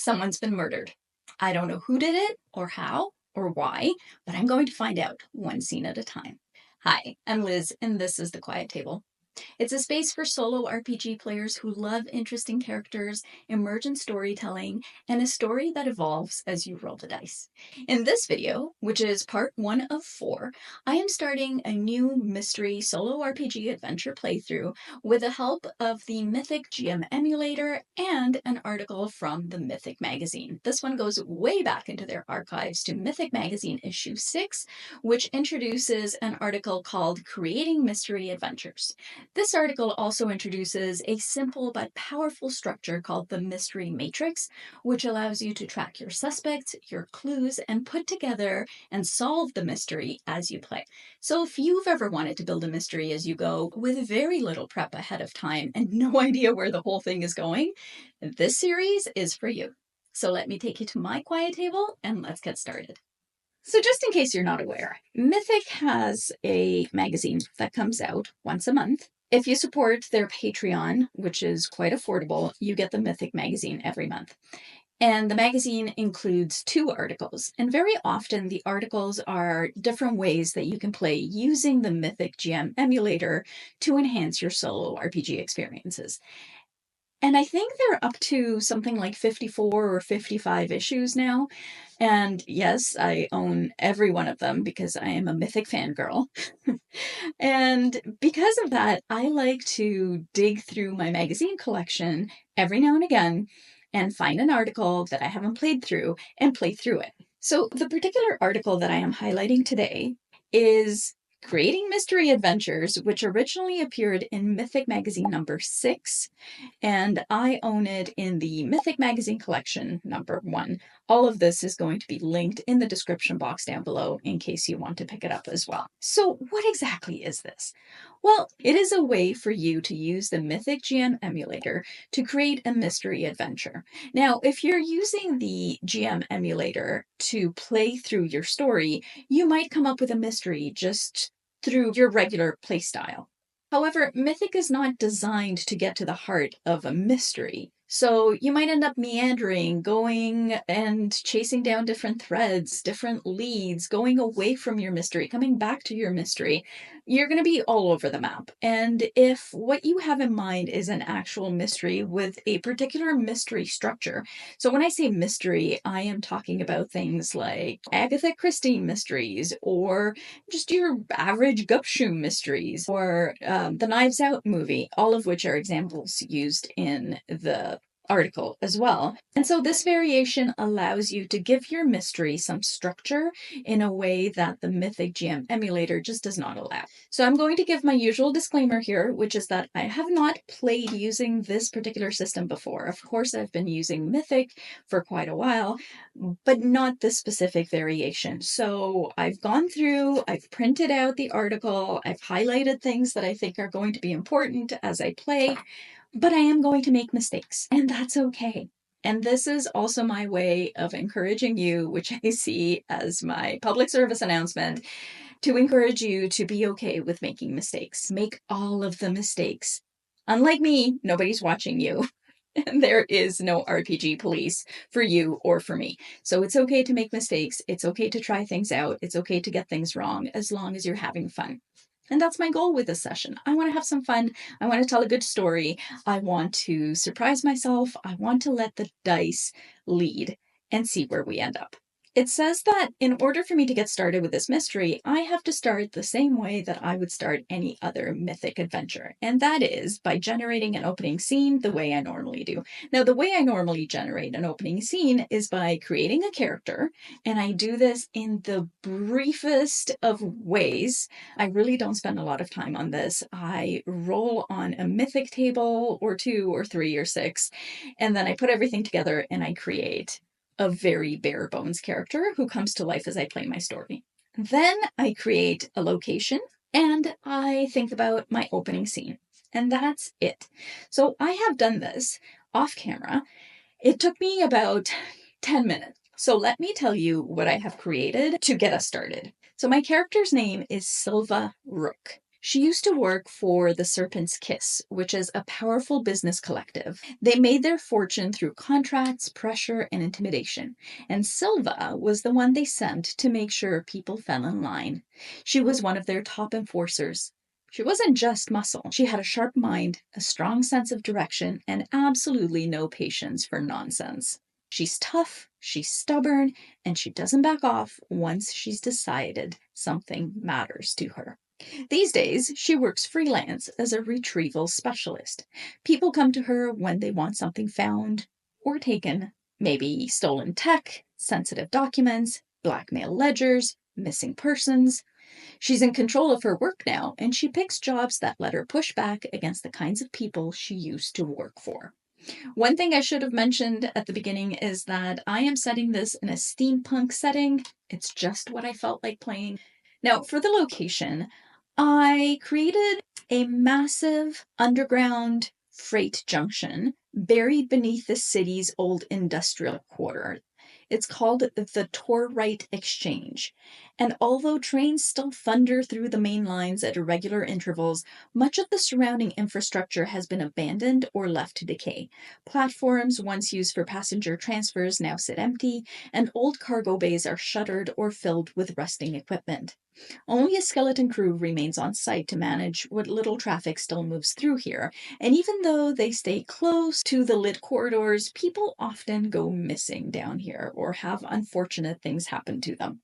Someone's been murdered. I don't know who did it or how or why, but I'm going to find out one scene at a time. Hi, I'm Liz, and this is The Quiet Table. It's a space for solo RPG players who love interesting characters, emergent storytelling, and a story that evolves as you roll the dice. In this video, which is part 1 of 4, I am starting a new mystery solo RPG adventure playthrough with the help of the Mythic GM Emulator and an article from the Mythic Magazine. This one goes way back into their archives to Mythic Magazine issue 6, which introduces an article called Creating Mystery Adventures. This article also introduces a simple but powerful structure called the Mystery Matrix, which allows you to track your suspects, your clues, and put together and solve the mystery as you play. So if you've ever wanted to build a mystery as you go with very little prep ahead of time and no idea where the whole thing is going, this series is for you. So let me take you to my quiet table and let's get started. So just in case you're not aware, Mythic has a magazine that comes out once a month. If you support their Patreon, which is quite affordable, you get the Mythic Magazine every month. And the magazine includes 2 articles. And very often the articles are different ways that you can play using the Mythic GM Emulator to enhance your solo RPG experiences. And I think they're up to something like 54 or 55 issues now. And yes, I own every one of them because I am a Mythic fangirl. And because of that, I like to dig through my magazine collection every now and again and find an article that I haven't played through and play through it. So the particular article that I am highlighting today is Creating Mystery Adventures, which originally appeared in Mythic Magazine number 6, and I own it in the Mythic Magazine collection number 1. All of this is going to be linked in the description box down below in case you want to pick it up as well. So what exactly is this? Well, it is a way for you to use the Mythic GM Emulator to create a mystery adventure. Now, if you're using the GM Emulator to play through your story, you might come up with a mystery just through your regular playstyle. However, Mythic is not designed to get to the heart of a mystery. So you might end up meandering, going and chasing down different threads, different leads, going away from your mystery, coming back to your mystery. You're going to be all over the map. And if what you have in mind is an actual mystery with a particular mystery structure, so when I say mystery, I am talking about things like Agatha Christie mysteries, or just your average gupshoe mysteries, or the Knives Out movie, all of which are examples used in the article as well. And so this variation allows you to give your mystery some structure in a way that the Mythic GM Emulator just does not allow. So I'm going to give my usual disclaimer here, which is that I have not played using this particular system before. Of course, I've been using Mythic for quite a while, but not this specific variation. So I've gone through, I've printed out the article, I've highlighted things that I think are going to be important as I play, but I am going to make mistakes, and that's okay. And this is also my way of encouraging you, which I see as my public service announcement, to encourage you to be okay with making mistakes. Make all of the mistakes. Unlike me, nobody's watching you. And there is no RPG police for you or for me. So it's okay to make mistakes. It's okay to try things out. It's okay to get things wrong as long as you're having fun. And that's my goal with this session. I want to have some fun. I want to tell a good story. I want to surprise myself. I want to let the dice lead and see where we end up. It says that in order for me to get started with this mystery, I have to start the same way that I would start any other mythic adventure, and that is by generating an opening scene the way I normally do. Now, the way I normally generate an opening scene is by creating a character, and I do this in the briefest of ways. I really don't spend a lot of time on this. I roll on a mythic table or 2 or 3 or 6, and then I put everything together and I create a very bare bones character who comes to life as I play my story. Then I create a location and I think about my opening scene, and that's it. So I have done this off camera. It took me about 10 minutes. So let me tell you what I have created to get us started. So my character's name is Silva Rook. She used to work for the Serpent's Kiss, which is a powerful business collective. They made their fortune through contracts, pressure, and intimidation. And Silva was the one they sent to make sure people fell in line. She was one of their top enforcers. She wasn't just muscle. She had a sharp mind, a strong sense of direction, and absolutely no patience for nonsense. She's tough, she's stubborn, and she doesn't back off once she's decided something matters to her. These days, she works freelance as a retrieval specialist. People come to her when they want something found or taken, maybe stolen tech, sensitive documents, blackmail ledgers, missing persons. She's in control of her work now, and she picks jobs that let her push back against the kinds of people she used to work for. One thing I should have mentioned at the beginning is that I am setting this in a steampunk setting. It's just what I felt like playing. Now, for the location, I created a massive underground freight junction buried beneath the city's old industrial quarter. It's called the Torrite Exchange. And although trains still thunder through the main lines at irregular intervals, much of the surrounding infrastructure has been abandoned or left to decay. Platforms once used for passenger transfers now sit empty, and old cargo bays are shuttered or filled with rusting equipment. Only a skeleton crew remains on site to manage what little traffic still moves through here, and even though they stay close to the lit corridors, people often go missing down here or have unfortunate things happen to them.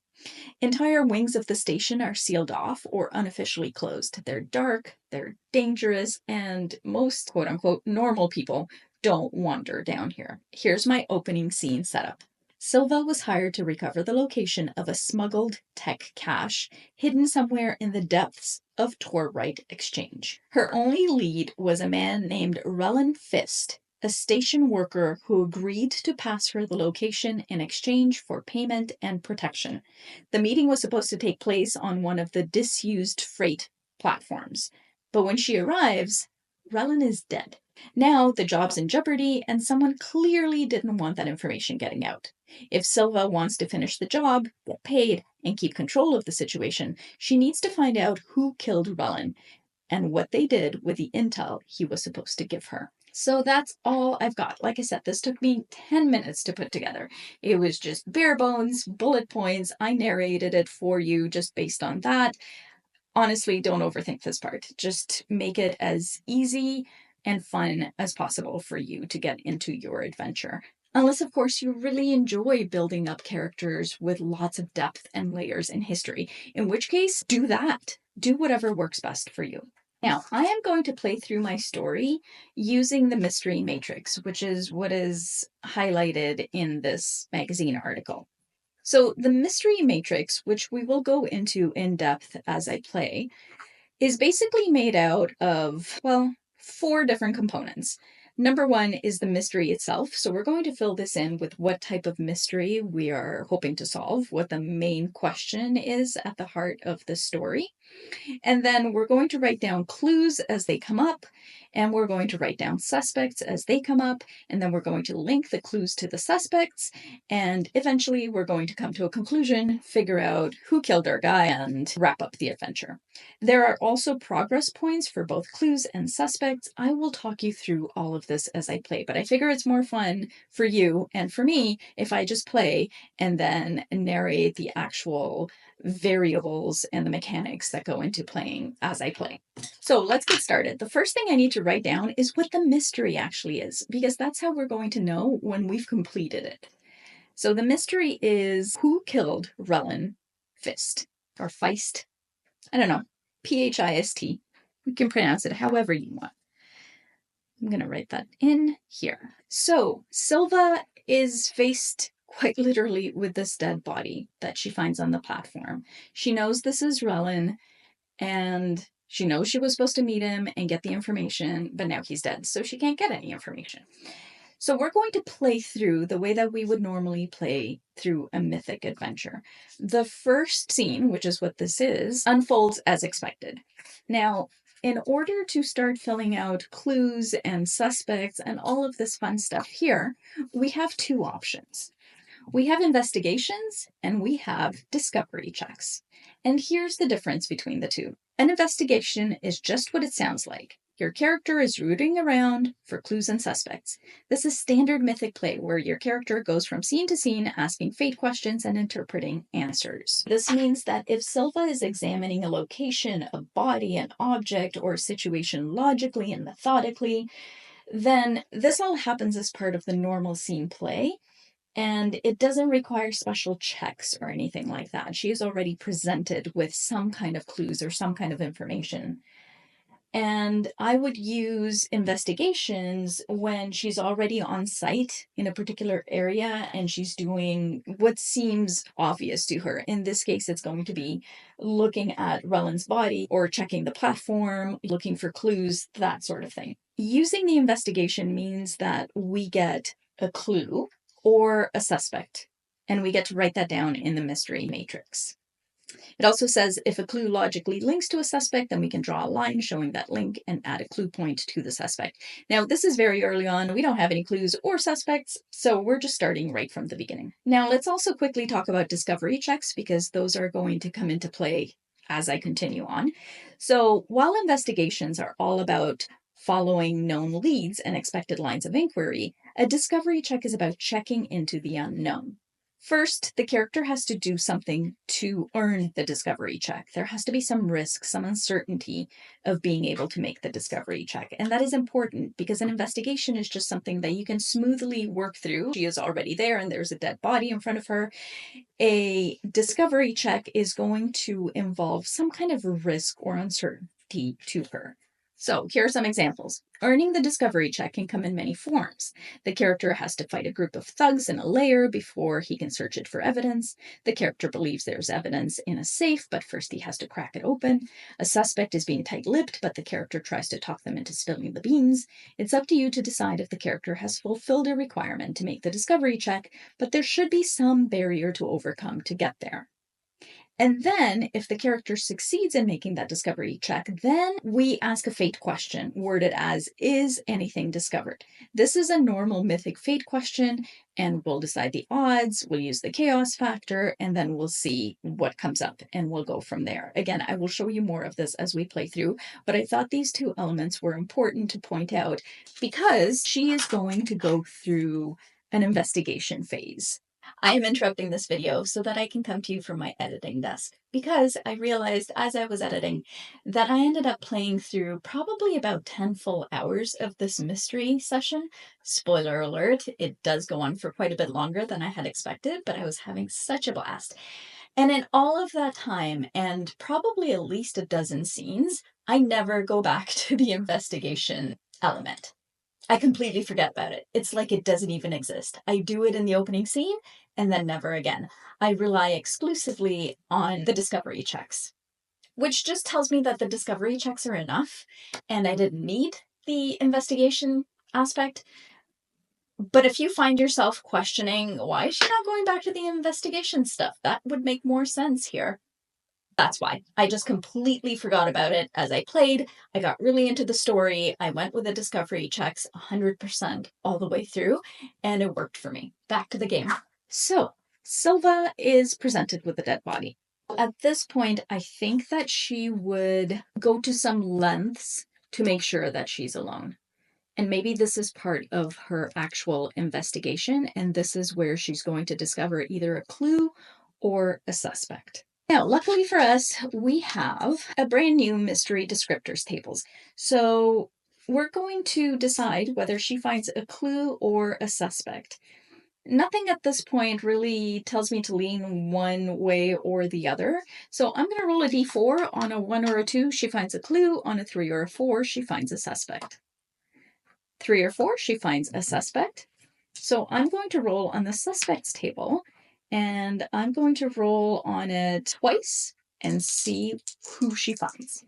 Entire wings of the station are sealed off or unofficially closed. They're dark, they're dangerous, and most quote unquote normal people don't wander down here. Here's my opening scene setup. Silva was hired to recover the location of a smuggled tech cache hidden somewhere in the depths of Torrite Exchange. Her only lead was a man named Relin Fist, a station worker who agreed to pass her the location in exchange for payment and protection. The meeting was supposed to take place on one of the disused freight platforms. But when she arrives, Relin is dead. Now the job's in jeopardy, and someone clearly didn't want that information getting out. If Silva wants to finish the job, get paid, and keep control of the situation, she needs to find out who killed Relin and what they did with the intel he was supposed to give her. So that's all I've got. Like I said, this took me 10 minutes to put together. It was just bare bones, bullet points. I narrated it for you just based on that. Honestly, don't overthink this part. Just make it as easy and fun as possible for you to get into your adventure. Unless, of course, you really enjoy building up characters with lots of depth and layers in history, in which case, do that. Do whatever works best for you. Now, I am going to play through my story using the mystery matrix, which is what is highlighted in this magazine article. So the mystery matrix, which we will go into in depth as I play, is basically made out of, well, 4 different components. Number 1 is the mystery itself. So we're going to fill this in with what type of mystery we are hoping to solve, what the main question is at the heart of the story. And then we're going to write down clues as they come up, and we're going to write down suspects as they come up, and then we're going to link the clues to the suspects, and eventually we're going to come to a conclusion, figure out who killed our guy, and wrap up the adventure. There are also progress points for both clues and suspects. I will talk you through all of this as I play, but I figure it's more fun for you and for me if I just play and then narrate the actual variables and the mechanics that go into playing as I play. So let's get started. The first thing I need to write down is what the mystery actually is, because that's how we're going to know when we've completed it. So the mystery is who killed Relin Fist, or Feist. I don't know, Phist. You can pronounce it however you want. I'm going to write that in here. So Silva is faced quite literally with this dead body that she finds on the platform. She knows this is Relin, and she knows she was supposed to meet him and get the information, but now he's dead, so she can't get any information. So we're going to play through the way that we would normally play through a mythic adventure. The first scene, which is what this is, unfolds as expected. Now, in order to start filling out clues and suspects and all of this fun stuff here, we have 2 options. We have investigations and we have discovery checks. And here's the difference between the 2. An investigation is just what it sounds like. Your character is rooting around for clues and suspects. This is standard Mythic play where your character goes from scene to scene asking fate questions and interpreting answers. This means that if Silva is examining a location, a body, an object, or a situation logically and methodically, then this all happens as part of the normal scene play. And it doesn't require special checks or anything like that. She is already presented with some kind of clues or some kind of information. And I would use investigations when she's already on site in a particular area and she's doing what seems obvious to her. In this case, it's going to be looking at Rellen's body or checking the platform, looking for clues, that sort of thing. Using the investigation means that we get a clue or a suspect, and we get to write that down in the mystery matrix. It also says if a clue logically links to a suspect, then we can draw a line showing that link and add a clue point to the suspect. Now, this is very early on. We don't have any clues or suspects, so we're just starting right from the beginning. Now, let's also quickly talk about discovery checks because those are going to come into play as I continue on. So while investigations are all about following known leads and expected lines of inquiry, a discovery check is about checking into the unknown. First, the character has to do something to earn the discovery check. There has to be some risk, some uncertainty of being able to make the discovery check. And that is important because an investigation is just something that you can smoothly work through. She is already there and there's a dead body in front of her. A discovery check is going to involve some kind of risk or uncertainty to her. So here are some examples. Earning the discovery check can come in many forms. The character has to fight a group of thugs in a lair before he can search it for evidence. The character believes there's evidence in a safe, but first he has to crack it open. A suspect is being tight-lipped, but the character tries to talk them into spilling the beans. It's up to you to decide if the character has fulfilled a requirement to make the discovery check, but there should be some barrier to overcome to get there. And then, if the character succeeds in making that discovery check, then we ask a fate question, worded as, is anything discovered? This is a normal Mythic fate question, and we'll decide the odds, we'll use the chaos factor, and then we'll see what comes up, and we'll go from there. Again, I will show you more of this as we play through, but I thought these two elements were important to point out because she is going to go through an investigation phase. I am interrupting this video so that I can come to you from my editing desk because I realized as I was editing that I ended up playing through probably about 10 full hours of this mystery session. Spoiler alert, it does go on for quite a bit longer than I had expected, but I was having such a blast. And in all of that time, and probably at least a dozen scenes, I never go back to the investigation element. I completely forget about it. It's like it doesn't even exist. I do it in the opening scene and then never again. I rely exclusively on the discovery checks, which just tells me that the discovery checks are enough and I didn't need the investigation aspect. But if you find yourself questioning, why is she not going back to the investigation stuff? That would make more sense here. That's why. I just completely forgot about it as I played. I got really into the story. I went with the discovery checks 100% all the way through, and it worked for me. Back to the game. So, Silva is presented with a dead body. At this point, I think that she would go to some lengths to make sure that she's alone. And maybe this is part of her actual investigation, and this is where she's going to discover either a clue or a suspect. Now, luckily for us, we have a brand new mystery descriptors tables. So we're going to decide whether she finds a clue or a suspect. Nothing at this point really tells me to lean one way or the other. So I'm going to roll a d4. On a 1 or a 2, she finds a clue. On a 3 or a 4, she finds a suspect. 3 or 4, she finds a suspect. So I'm going to roll on the suspects table, and I'm going to roll on it twice and see who she finds.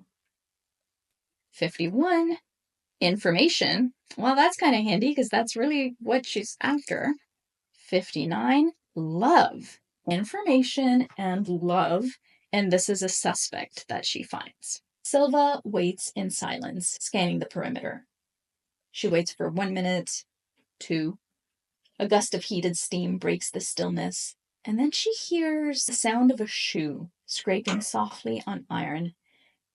51, information. Well, that's kind of handy because that's really what she's after. 59, love. Information and love, and this is a suspect that she finds. Silva waits in silence, scanning the perimeter. She waits for 1 minute, 2. A gust of heated steam breaks the stillness, and then she hears the sound of a shoe scraping softly on iron.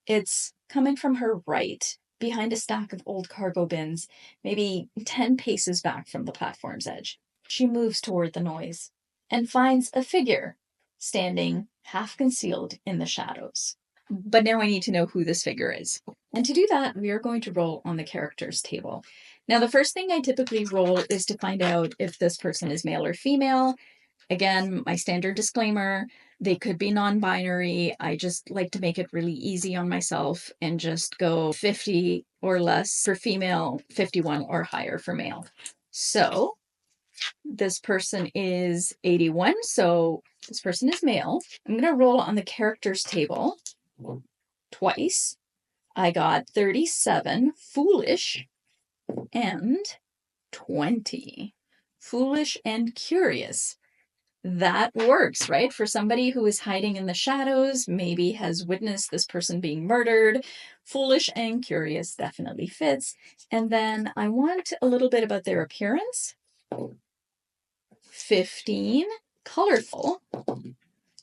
It's coming from her right, behind a stack of old cargo bins, maybe 10 paces back from the platform's edge. She moves toward the noise and finds a figure standing half concealed in the shadows. But now I need to know who this figure is. And to do that, we are going to roll on the characters table. Now, the first thing I typically roll is to find out if this person is male or female. Again, my standard disclaimer, they could be non-binary. I just like to make it really easy on myself and just go 50 or less for female, 51 or higher for male. So this person is 81, so this person is male. I'm going to roll on the characters table twice. I got 37, foolish, and 20. Foolish and curious. That works, right? For somebody who is hiding in the shadows, maybe has witnessed this person being murdered. Foolish and curious definitely fits. And then I want a little bit about their appearance. 15, colorful,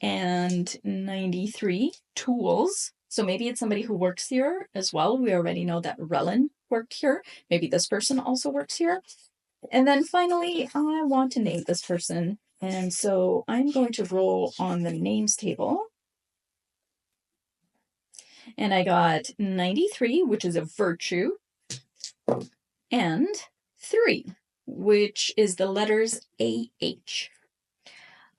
and 93, tools. So maybe it's somebody who works here as well. We already know that Relin worked here. Maybe this person also works here. And then finally, I want to name this person. And so I'm going to roll on the names table. And I got 93, which is a virtue, and 3, which is the letters AH.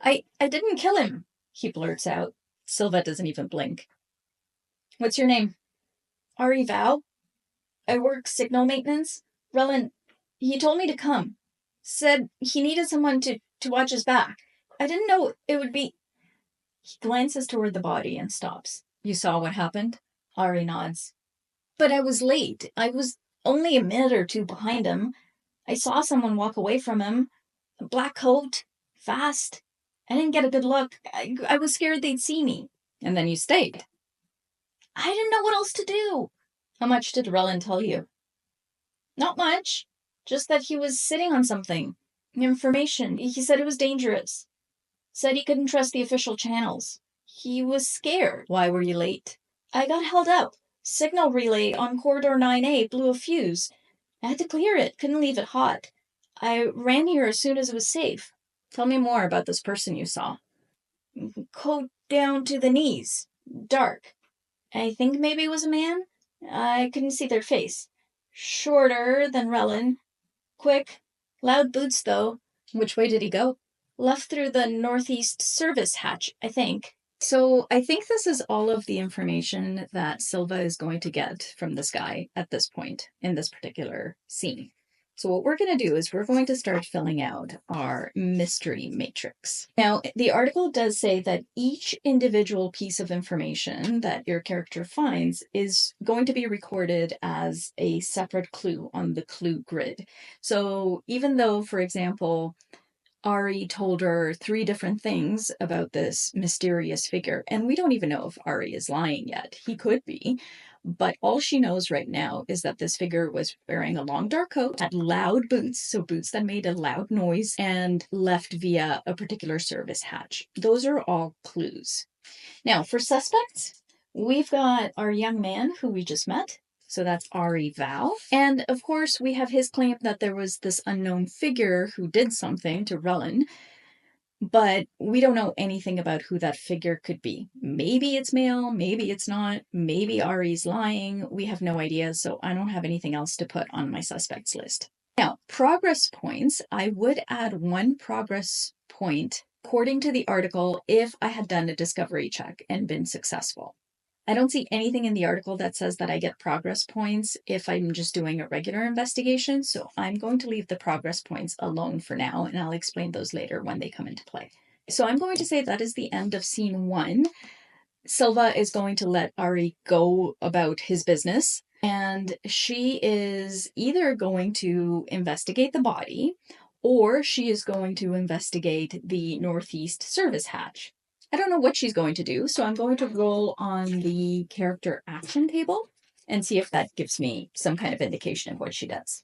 I didn't kill him, he blurts out. Silva doesn't even blink. What's your name? Ari Vow. I work signal maintenance. Relin, he told me to come. Said he needed someone to watch his back. I didn't know it would be... He glances toward the body and stops. You saw what happened? Ari nods. But I was late. I was only a minute or two behind him. I saw someone walk away from him. A black coat. Fast. I didn't get a good look. I was scared they'd see me. And then you stayed. I didn't know what else to do. How much did Relin tell you? Not much. Just that he was sitting on something. Information. He said it was dangerous. Said he couldn't trust the official channels. He was scared. Why were you late? I got held up. Signal relay on corridor 9A blew a fuse. I had to clear it. Couldn't leave it hot. I ran here as soon as it was safe. Tell me more about this person you saw. Coat down to the knees. Dark. I think maybe it was a man. I couldn't see their face. Shorter than Relin. Quick. Loud boots, though. Which way did he go? Left through the northeast service hatch, I think. So I think this is all of the information that Silva is going to get from this guy at this point in this particular scene. So what we're going to do is we're going to start filling out our mystery matrix. Now, the article does say that each individual piece of information that your character finds is going to be recorded as a separate clue on the clue grid. So even though, for example, Ari told her 3 different things about this mysterious figure, and we don't even know if Ari is lying yet. He could be, but all she knows right now is that this figure was wearing a long dark coat, had loud boots, so boots that made a loud noise, and left via a particular service hatch. Those are all clues. Now, for suspects, we've got our young man who we just met. So that's Ari Val. And of course, we have his claim that there was this unknown figure who did something to Relin, but we don't know anything about who that figure could be. Maybe it's male, maybe it's not, maybe Ari's lying. We have no idea, so I don't have anything else to put on my suspects list. Now, progress points, I would add 1 progress point according to the article if I had done a discovery check and been successful. I don't see anything in the article that says that I get progress points if I'm just doing a regular investigation, so I'm going to leave the progress points alone for now, and I'll explain those later when they come into play. So I'm going to say that is the end of scene 1. Silva is going to let Ari go about his business, and she is either going to investigate the body, or she is going to investigate the northeast service hatch. I don't know what she's going to do, so I'm going to roll on the character action table and see if that gives me some kind of indication of what she does.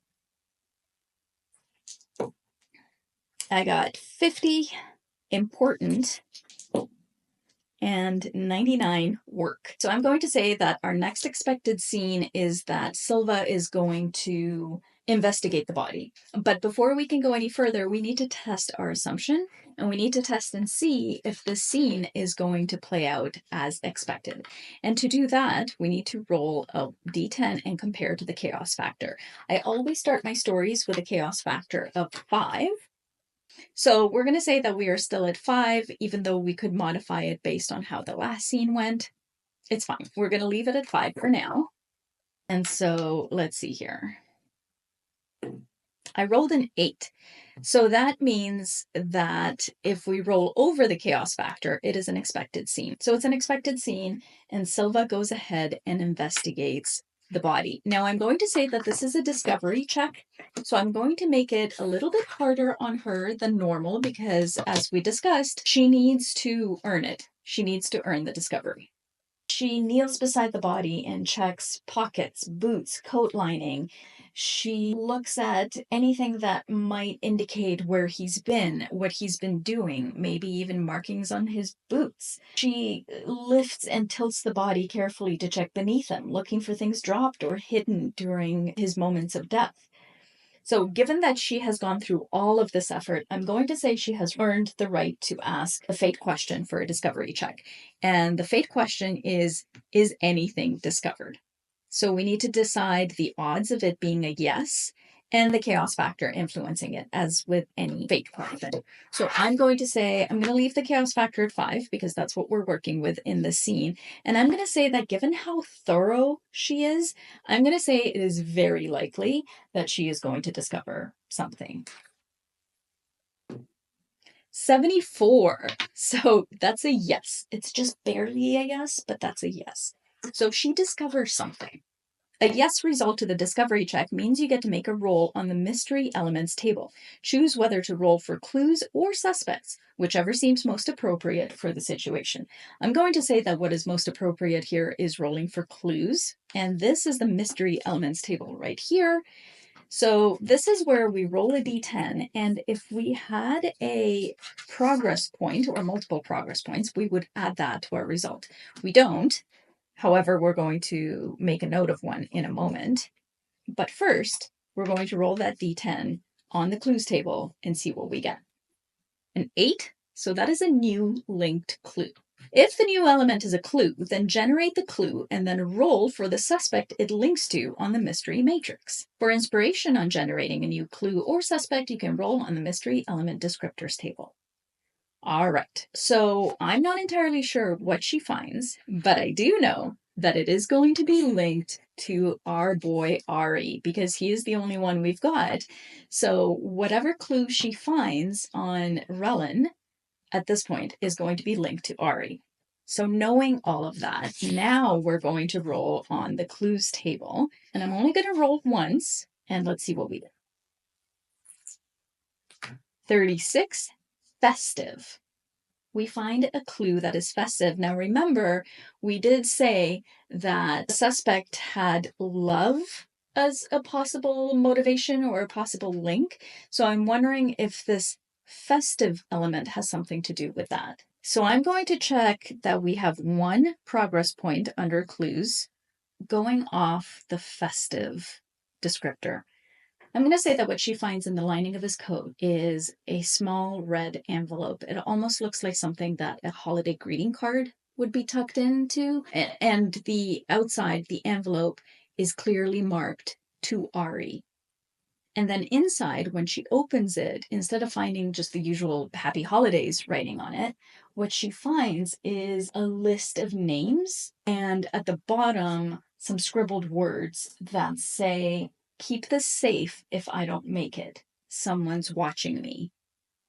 I got 50, important, and 99 work. So I'm going to say that our next expected scene is that Silva is going to investigate the body. But before we can go any further, we need to test our assumption, and we need to test and see if the scene is going to play out as expected. And to do that, we need to roll a d10 and compare to the chaos factor. I always start my stories with a chaos factor of 5. So we're going to say that we are still at 5, even though we could modify it based on how the last scene went. It's fine. We're going to leave it at 5 for now. And so let's see here. I rolled an 8. So that means that if we roll over the chaos factor, it is an expected scene. So it's an expected scene, and Silva goes ahead and investigates the body. Now I'm going to say that this is a discovery check. So I'm going to make it a little bit harder on her than normal because, as we discussed, she needs to earn it. She needs to earn the discovery. She kneels beside the body and checks pockets, boots, coat lining. She looks at anything that might indicate where he's been, what he's been doing, maybe even markings on his boots. She lifts and tilts the body carefully to check beneath him, looking for things dropped or hidden during his moments of death. So given that she has gone through all of this effort, I'm going to say she has earned the right to ask a fate question for a discovery check. And the fate question is anything discovered? So we need to decide the odds of it being a yes and the chaos factor influencing it, as with any fate question. So I'm going to say, I'm going to leave the chaos factor at 5 because that's what we're working with in the scene. And I'm going to say that given how thorough she is, I'm going to say it is very likely that she is going to discover something. 74. So that's a yes. It's just barely a yes, but that's a yes. So she discovers something. A yes result to the discovery check means you get to make a roll on the mystery elements table. Choose whether to roll for clues or suspects, whichever seems most appropriate for the situation. I'm going to say that what is most appropriate here is rolling for clues, and this is the mystery elements table right here. So this is where we roll a d10, and if we had a progress point or multiple progress points, we would add that to our result. We don't. However, we're going to make a note of one in a moment. But first, we're going to roll that d10 on the clues table and see what we get. An 8, so that is a new linked clue. If the new element is a clue, then generate the clue and then roll for the suspect it links to on the mystery matrix. For inspiration on generating a new clue or suspect, you can roll on the mystery element descriptors table. All right, so I'm not entirely sure what she finds, but I do know that it is going to be linked to our boy Ari because he is the only one we've got. So whatever clue she finds on Relin at this point is going to be linked to Ari. So knowing all of that, now we're going to roll on the clues table, and I'm only going to roll once, and let's see what we get. 36, festive. We find a clue that is festive. Now remember, we did say that the suspect had love as a possible motivation or a possible link. So I'm wondering if this festive element has something to do with that. So I'm going to check that we have one progress point under clues going off the festive descriptor. I'm going to say that what she finds in the lining of his coat is a small red envelope. It almost looks like something that a holiday greeting card would be tucked into. And the outside, the envelope is clearly marked to Ari. And then inside, when she opens it, instead of finding just the usual happy holidays writing on it, what she finds is a list of names. And at the bottom, some scribbled words that say, "Keep this safe if I don't make it. Someone's watching me.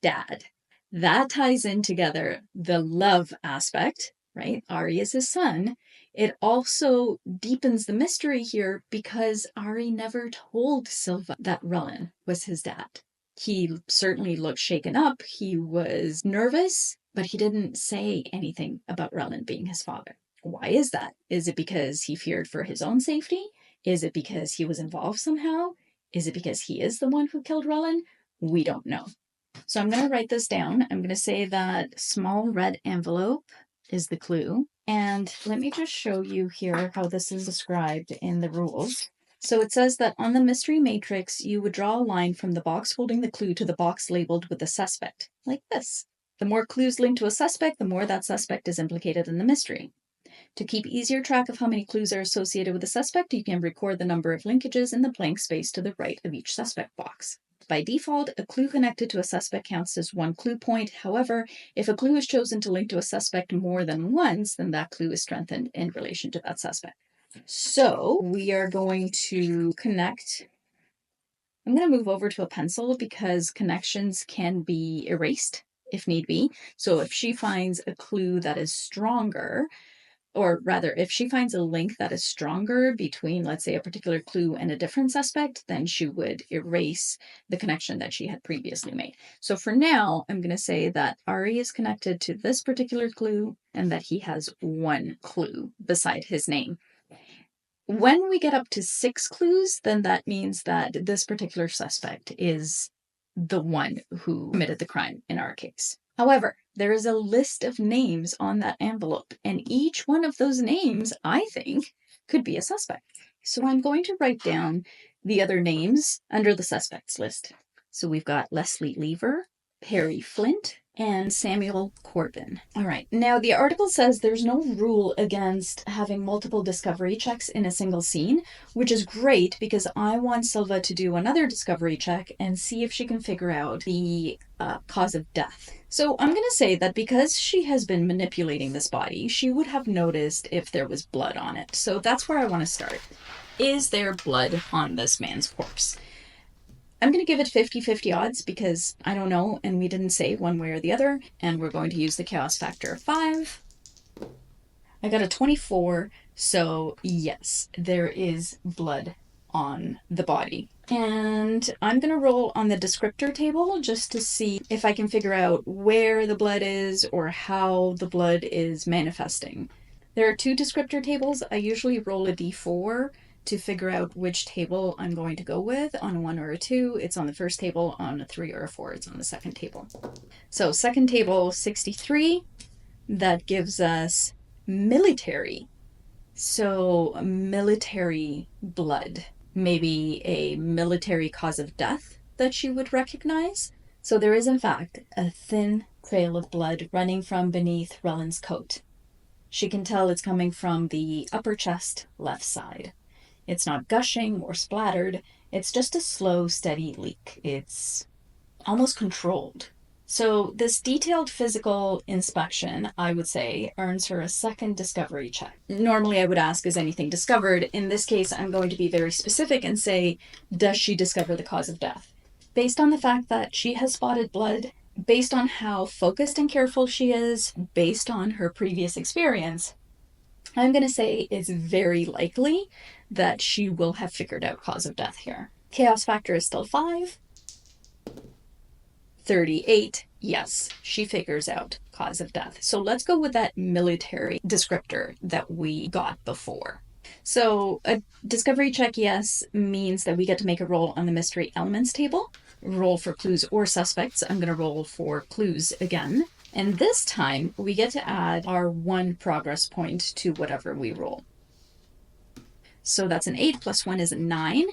Dad." That ties in together the love aspect, right? Ari is his son. It also deepens the mystery here because Ari never told Silva that Relin was his dad. He certainly looked shaken up. He was nervous, but he didn't say anything about Relin being his father. Why is that? Is it because he feared for his own safety? Is it because he was involved somehow? Is it because he is the one who killed Relin? We don't know. So I'm going to write this down. I'm going to say that small red envelope is the clue. And let me just show you here how this is described in the rules. So it says that on the mystery matrix, you would draw a line from the box holding the clue to the box labeled with the suspect, like this. The more clues linked to a suspect, the more that suspect is implicated in the mystery. To keep easier track of how many clues are associated with a suspect, you can record the number of linkages in the blank space to the right of each suspect box. By default, a clue connected to a suspect counts as one clue point. However, if a clue is chosen to link to a suspect more than once, then that clue is strengthened in relation to that suspect. So we are going to connect. I'm going to move over to a pencil because connections can be erased if need be. So if she finds a clue that is stronger, or rather, if she finds a link that is stronger between, let's say, a particular clue and a different suspect, then she would erase the connection that she had previously made. So for now, I'm going to say that Ari is connected to this particular clue and that he has one clue beside his name. When we get up to 6 clues, then that means that this particular suspect is the one who committed the crime in our case. However, there is a list of names on that envelope, and each one of those names, I think, could be a suspect. So I'm going to write down the other names under the suspects list. So we've got Leslie Lever, Perry Flint, and Samuel Corbin. All right, now the article says there's no rule against having multiple discovery checks in a single scene, which is great because I want Silva to do another discovery check and see if she can figure out the cause of death. So I'm going to say that because she has been manipulating this body, she would have noticed if there was blood on it. So that's where I want to start. Is there blood on this man's corpse? I'm going to give it 50-50 odds because I don't know and we didn't say one way or the other, and we're going to use the chaos factor of 5. I got a 24, so yes, there is blood on the body. And I'm going to roll on the descriptor table just to see if I can figure out where the blood is or how the blood is manifesting. There are 2 descriptor tables. I usually roll a d4 to figure out which table I'm going to go with. On a 1 or a 2, it's on the first table. On a 3 or a 4, it's on the second table. So second table, 63. That gives us military. So military blood. Maybe a military cause of death that she would recognize. So there is, in fact, a thin trail of blood running from beneath Rellen's coat. She can tell it's coming from the upper chest, left side. It's not gushing or splattered. It's just a slow, steady leak. It's almost controlled. So this detailed physical inspection, I would say, earns her a second discovery check. Normally I would ask, is anything discovered? In this case, I'm going to be very specific and say, does she discover the cause of death? Based on the fact that she has spotted blood, based on how focused and careful she is, based on her previous experience, I'm going to say it's very likely that she will have figured out cause of death here. Chaos factor is still 5. 38. Yes, she figures out cause of death. So let's go with that military descriptor that we got before. So a discovery check, yes, means that we get to make a roll on the mystery elements table. Roll for clues or suspects. I'm going to roll for clues again. And this time, we get to add our 1 progress point to whatever we roll. So that's an 8 plus 1 is a 9.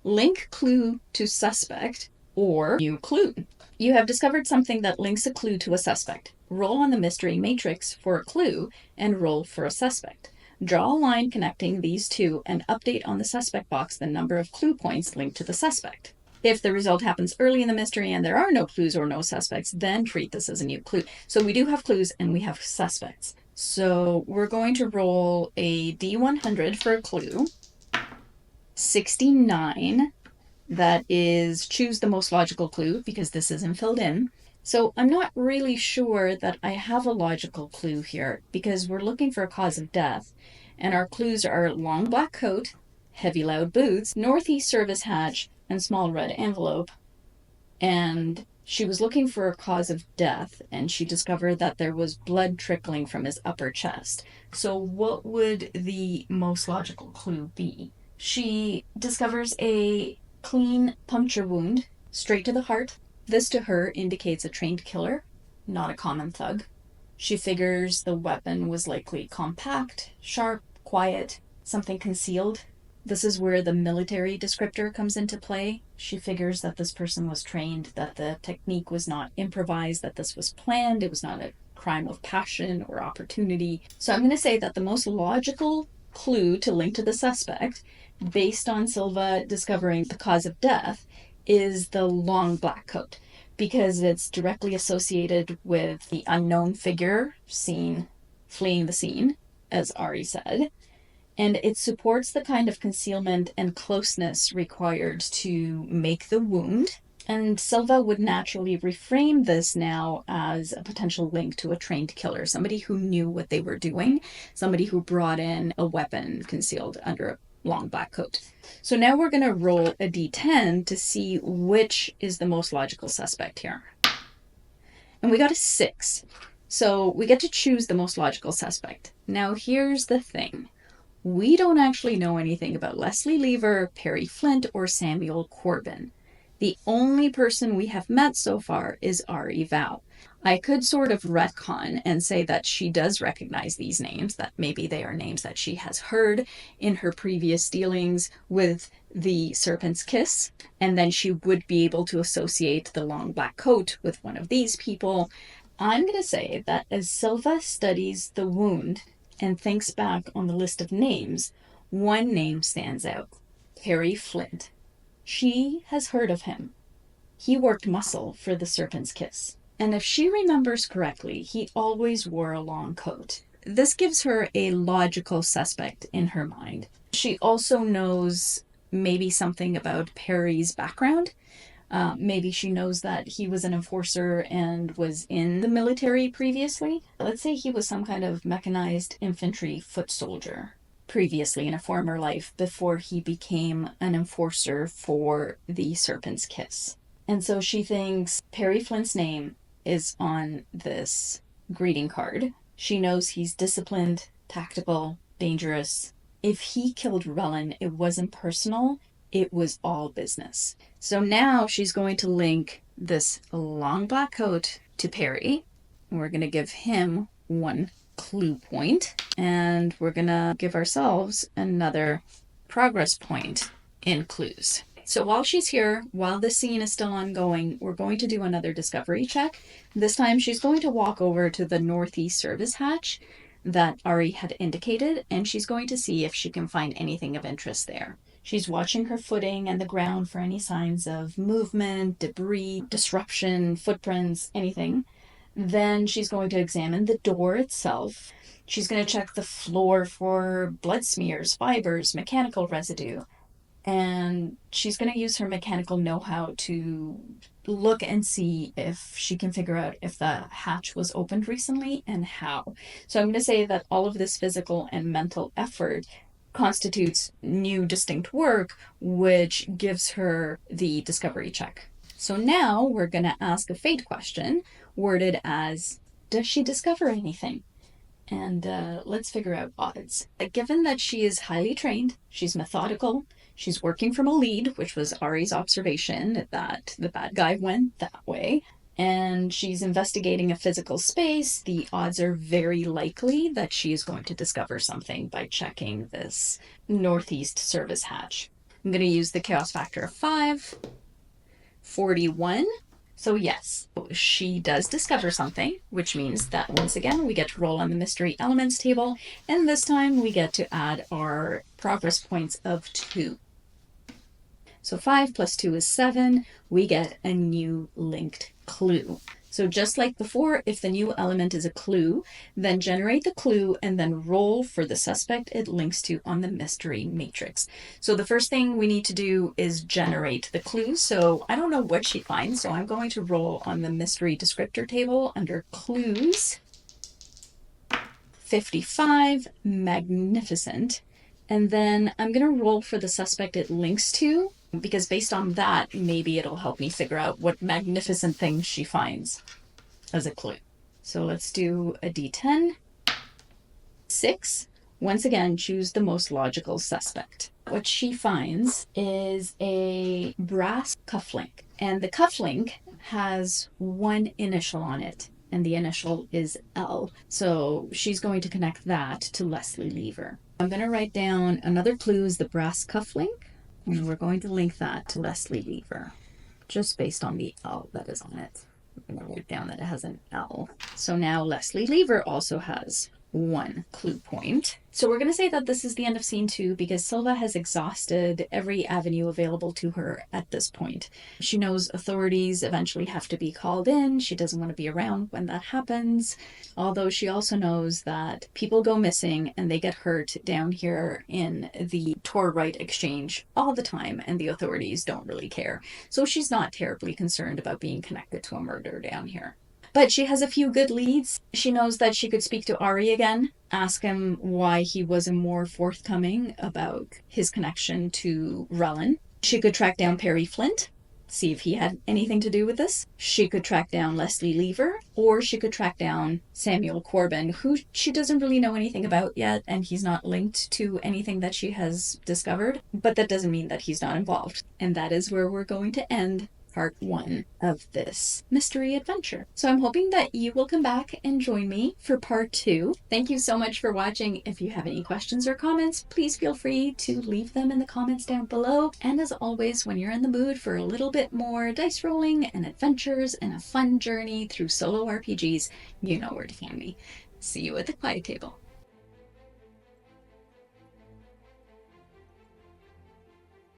Link clue to suspect or new clue. You have discovered something that links a clue to a suspect. Roll on the mystery matrix for a clue and roll for a suspect. Draw a line connecting these two and update on the suspect box the number of clue points linked to the suspect. If the result happens early in the mystery and there are no clues or no suspects, then treat this as a new clue. So we do have clues and we have suspects. So we're going to roll a D100 for a clue. 69, that is choose the most logical clue because this isn't filled in. So I'm not really sure that I have a logical clue here because we're looking for a cause of death. And our clues are long black coat, heavy loud boots, northeast service hatch, and small red envelope. And she was looking for a cause of death, and she discovered that there was blood trickling from his upper chest. So what would the most logical clue be? She discovers a clean puncture wound straight to the heart. This to her indicates a trained killer, not a common thug. She figures the weapon was likely compact, sharp, quiet, something concealed. This is where the military descriptor comes into play. She figures that this person was trained, that the technique was not improvised, that this was planned, it was not a crime of passion or opportunity. So I'm going to say that the most logical clue to link to the suspect, based on Silva discovering the cause of death, is the long black coat, because it's directly associated with the unknown figure seen fleeing the scene, as Ari said. And it supports the kind of concealment and closeness required to make the wound. And Silva would naturally reframe this now as a potential link to a trained killer, somebody who knew what they were doing, somebody who brought in a weapon concealed under a long black coat. So now we're going to roll a d10 to see which is the most logical suspect here. And we got a 6. So we get to choose the most logical suspect. Now here's the thing. We don't actually know anything about Leslie Lever, Perry Flint, or Samuel Corbin. The only person we have met so far is Ari Val. I could sort of retcon and say that she does recognize these names, that maybe they are names that she has heard in her previous dealings with the Serpent's Kiss, and then she would be able to associate the long black coat with one of these people. I'm going to say that as Silva studies the wound and thinks back on the list of names, one name stands out: Perry Flint. She has heard of him. He worked muscle for the Serpent's Kiss. And if she remembers correctly, he always wore a long coat. This gives her a logical suspect in her mind. She also knows maybe something about Perry's background. Maybe she knows that he was an enforcer and was in the military previously. Let's say he was some kind of mechanized infantry foot soldier previously in a former life before he became an enforcer for the Serpent's Kiss. And so she thinks Perry Flint's name is on this greeting card. She knows he's disciplined, tactical, dangerous. If he killed Rellin, it wasn't personal. It was all business. So now she's going to link this long black coat to Perry. We're going to give him 1 clue point, and we're going to give ourselves another progress point in clues. So while she's here, while the scene is still ongoing, we're going to do another discovery check. This time she's going to walk over to the northeast service hatch that Ari had indicated, and she's going to see if she can find anything of interest there. She's watching her footing and the ground for any signs of movement, debris, disruption, footprints, anything. Then she's going to examine the door itself. She's going to check the floor for blood smears, fibers, mechanical residue. And she's going to use her mechanical know-how to look and see if she can figure out if the hatch was opened recently and how. So I'm going to say that all of this physical and mental effort constitutes new distinct work, which gives her the discovery check. So now we're going to ask a fate question worded as, does she discover anything? And let's figure out odds. Given that she is highly trained, she's methodical, she's working from a lead, which was Ari's observation that the bad guy went that way, and she's investigating a physical space, the odds are very likely that she is going to discover something by checking this northeast service hatch. I'm going to use the chaos factor of 5, 41. So yes, she does discover something, which means that once again we get to roll on the mystery elements table, and this time we get to add our progress points of 2. So 5 plus 2 is 7. We get a new linked clue. So just like before, if the new element is a clue, then generate the clue and then roll for the suspect it links to on the mystery matrix. So the first thing we need to do is generate the clue. So I don't know what she finds, so I'm going to roll on the mystery descriptor table under clues. 55, magnificent. And then I'm going to roll for the suspect it links to, because based on that, maybe it'll help me figure out what magnificent things she finds as a clue. So let's do a d10. 6. Once again, choose the most logical suspect. What she finds is a brass cufflink, and the cufflink has one initial on it, and the initial is L. So she's going to connect that to Leslie Lever. I'm going to write down another clue is the brass cuff link, and we're going to link that to Leslie Lever, just based on the L that is on it. I'm going to write down that it has an L. So now Leslie Lever also has one clue point. So we're going to say that this is the end of scene 2 because Silva has exhausted every avenue available to her at this point. She knows authorities eventually have to be called in. She doesn't want to be around when that happens. Although she also knows that people go missing and they get hurt down here in the Tor-Right exchange all the time, and the authorities don't really care. So she's not terribly concerned about being connected to a murder down here. But she has a few good leads. She knows that she could speak to Ari again, ask him why he wasn't more forthcoming about his connection to Relin. She could track down Perry Flint, see if he had anything to do with this. She could track down Leslie Lever, or she could track down Samuel Corbin, who she doesn't really know anything about yet, and he's not linked to anything that she has discovered. But that doesn't mean that he's not involved. And that is where we're going to end part 1 of this mystery adventure. So I'm hoping that you will come back and join me for part 2. Thank you so much for watching. If you have any questions or comments, please feel free to leave them in the comments down below. And as always, when you're in the mood for a little bit more dice rolling and adventures and a fun journey through solo RPGs, you know where to find me. See you at the Quiet Table.